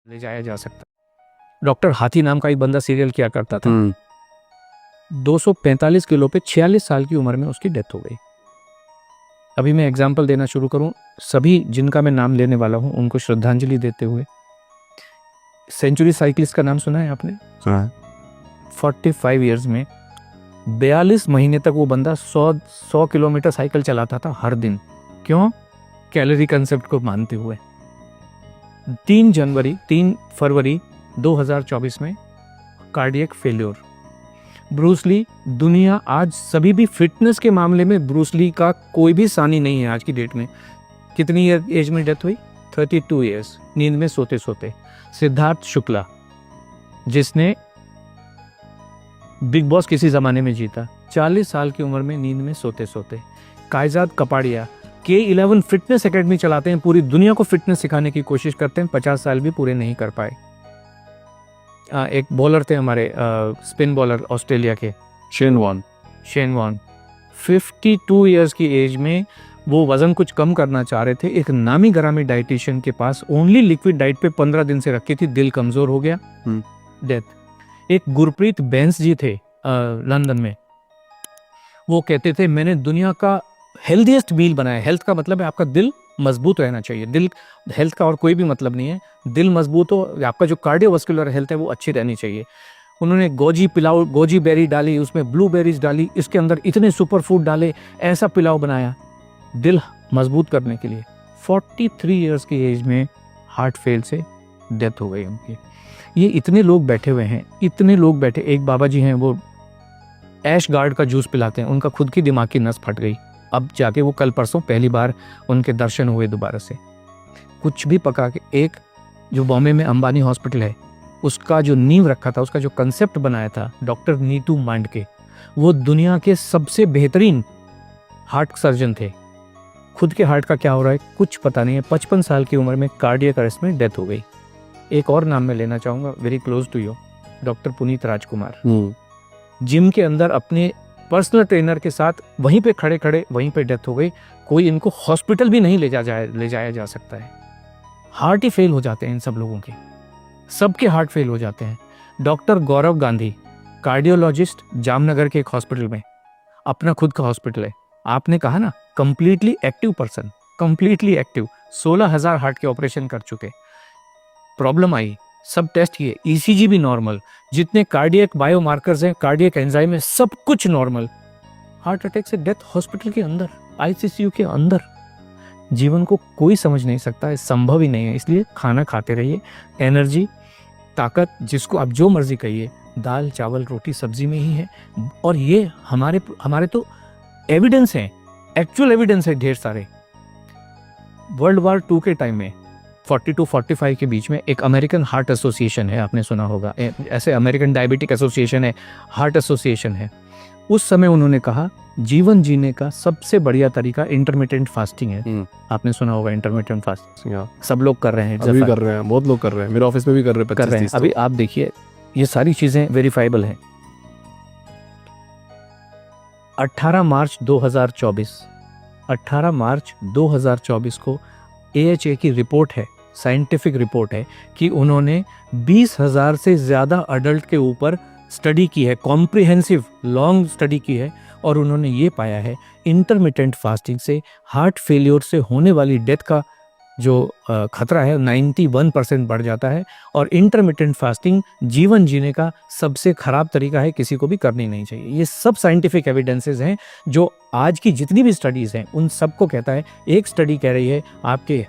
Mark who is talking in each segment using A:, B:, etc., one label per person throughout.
A: ले जाया जा सकता। डॉक्टर हाथी नाम का एक बंदा सीरियल किया करता था। 245 किलो पे 46 साल की उम्र में उसकी डेथ हो गई। अभी मैं एग्जाम्पल देना शुरू करूं, सभी जिनका मैं नाम लेने वाला हूं उनको श्रद्धांजलि देते हुए। सेंचुरी साइकिलिस्ट का नाम सुना है आपने?
B: सुना है।
A: 45 इयर्स में 42 महीने तक वो बंदा 100 किलोमीटर साइकिल चलाता था हर दिन। क्यों? कैलोरी कंसेप्ट को मानते हुए। 3 फरवरी 2024 में कार्डियक फेल्योर। ब्रूस ली, दुनिया आज सभी भी फिटनेस के मामले में ब्रूस ली का कोई भी सानी नहीं है आज की डेट में। कितनी एज में डेथ हुई? 32 इयर्स, नींद में सोते सोते। सिद्धार्थ शुक्ला, जिसने बिग बॉस किसी जमाने में जीता, 40 साल की उम्र में नींद में सोते सोते। कायजाद कपाड़िया K11 फिटनेस एकेडमी चलाते हैं, पूरी दुनिया को फिटनेस सिखाने की कोशिश करते हैं, 50 साल भी पूरे नहीं कर पाए। एक बॉलर थे हमारे, स्पिन बॉलर ऑस्ट्रेलिया के,
B: शेन वॉर्न
A: 52 इयर्स की एज में वो वजन कुछ कम करना चाह रहे थे। एक नामी गरामी डाइटिशियन के पास ओनली लिक्विड डाइट पे 15 दिन से रखी थी, दिल कमजोर हो गया, डेथ। एक गुरप्रीत बैंस जी थे लंदन में, वो कहते थे मैंने दुनिया का हेल्दीएस्ट मील बनाया। हेल्थ का मतलब है आपका दिल मजबूत रहना चाहिए। दिल, हेल्थ का और कोई भी मतलब नहीं है। दिल मजबूत हो, आपका जो कार्डियोवास्कुलर हेल्थ है वो अच्छी रहनी चाहिए। उन्होंने गोजी बेरी डाली, उसमें ब्लूबेरीज डाली, इसके अंदर इतने सुपर फूड डाले, ऐसा पिलाव बनाया दिल मजबूत करने के लिए। 43 इयर्स की एज में हार्ट फेल से डेथ हो गई उनकी। ये इतने लोग बैठे हुए हैं, इतने लोग बैठे। एक बाबा जी हैं, वो ऐश गार्ड का जूस पिलाते हैं, उनका खुद की दिमाग की नस फट गई। अब जाके वो कल परसों पहली बार उनके दर्शन हुए दोबारा से। कुछ भी पका के, एक जो बॉम्बे में अंबानी हॉस्पिटल है, उसका जो नींव रखा था, उसका जो कंसेप्ट बनाया था डॉक्टर नीतू मांडके, वो दुनिया के सबसे बेहतरीन हार्ट सर्जन थे। खुद के हार्ट का क्या हो रहा है कुछ पता नहीं है। 55 साल की उम्र में कार्डियक अरेस्ट में डेथ हो गई। एक और नाम मैं लेना चाहूँगा, very close to you, doctor Puneet Rajkumar. Gym के अंदर अपने पर्सनल ट्रेनर के साथ वहीं पे खड़े खड़े वहीं पे डेथ हो गई। कोई इनको हॉस्पिटल भी नहीं ले जाया जा सकता है। हार्ट ही फेल हो जाते हैं इन सब लोगों के, सबके हार्ट फेल हो जाते हैं। डॉक्टर गौरव गांधी, कार्डियोलॉजिस्ट, जामनगर के एक हॉस्पिटल में, अपना खुद का हॉस्पिटल है। आपने कहा ना completely active person, completely active, 16,000 heart के ऑपरेशन कर चुके। प्रॉब्लम आई, सब टेस्ट किए, ECG भी नॉर्मल, जितने कार्डियक बायोमार्कर्स हैं, कार्डियक एंजाइम है, सब कुछ नॉर्मल। हार्ट अटैक से डेथ हॉस्पिटल के अंदर, ICU के अंदर। जीवन को कोई समझ नहीं सकता है, संभव ही नहीं है। इसलिए खाना खाते रहिए, एनर्जी, ताकत, जिसको आप जो मर्जी कहिए, दाल चावल रोटी सब्जी में ही है। और ये हमारे तो एविडेंस हैं, एक्चुअल एविडेंस है ढेर सारे। वर्ल्ड वॉर 2 के टाइम में 40-45 के बीच में एक अमेरिकन हार्ट एसोसिएशन है, आपने सुना होगा, ऐसे अमेरिकन डायबिटिक एसोसिएशन है, हार्ट एसोसिएशन है। उस समय उन्होंने कहा जीवन जीने का सबसे बढ़िया तरीका इंटरमिटेंट फास्टिंग है। आपने सुना होगा इंटरमिटेंट फास्टिंग, सब लोग कर रहे हैं,
B: अभी कर रहे हैं, बहुत लोग कर रहे हैं, मेरे ऑफिस में भी कर रहे हैं।
A: अभी आप देखिए, ये सारी चीजें वेरीफाइबल हैं। 18 मार्च 2024 को AHA की रिपोर्ट है, साइंटिफिक रिपोर्ट है, कि उन्होंने 20,000 से ज़्यादा अडल्ट के ऊपर स्टडी की है, कॉम्प्रिहेंसिव लॉन्ग स्टडी की है, और उन्होंने ये पाया है इंटरमिटेंट फास्टिंग से हार्ट फेलियर से होने वाली डेथ का जो खतरा है 91% बढ़ जाता है। और इंटरमिटेंट फास्टिंग जीवन जीने का सबसे खराब तरीका है, किसी को भी करनी नहीं चाहिए। ये सब साइंटिफिक एविडेंसेस हैं, जो आज की जितनी भी स्टडीज़ हैं उन सबको कहता है। एक स्टडी कह रही है आपके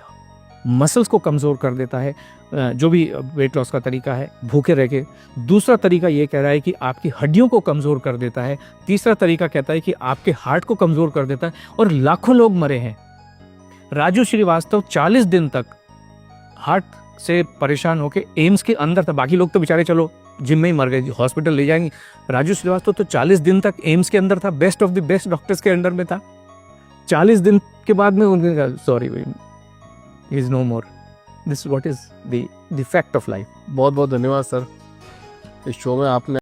A: मसल्स को कमज़ोर कर देता है, जो भी वेट लॉस का तरीका है, भूखे रह के। दूसरा तरीका ये कह रहा है कि आपकी हड्डियों को कमज़ोर कर देता है। तीसरा तरीका कहता है कि आपके हार्ट को कमज़ोर कर देता है। और लाखों लोग मरे हैं। राजू श्रीवास्तव 40 दिन तक हार्ट से परेशान होकर एम्स के अंदर था। बाकी लोग तो बेचारे चलो जिम में ही मर गए, हॉस्पिटल ले जाएंगे। राजू श्रीवास्तव तो 40 दिन तक एम्स के अंदर था, best of the best doctors के अंडर में था। 40 दिन के बाद में उन्होंने कहा sorry, he is no more. This what is the fact of life.
B: बहुत बहुत धन्यवाद सर, इस शो में आपने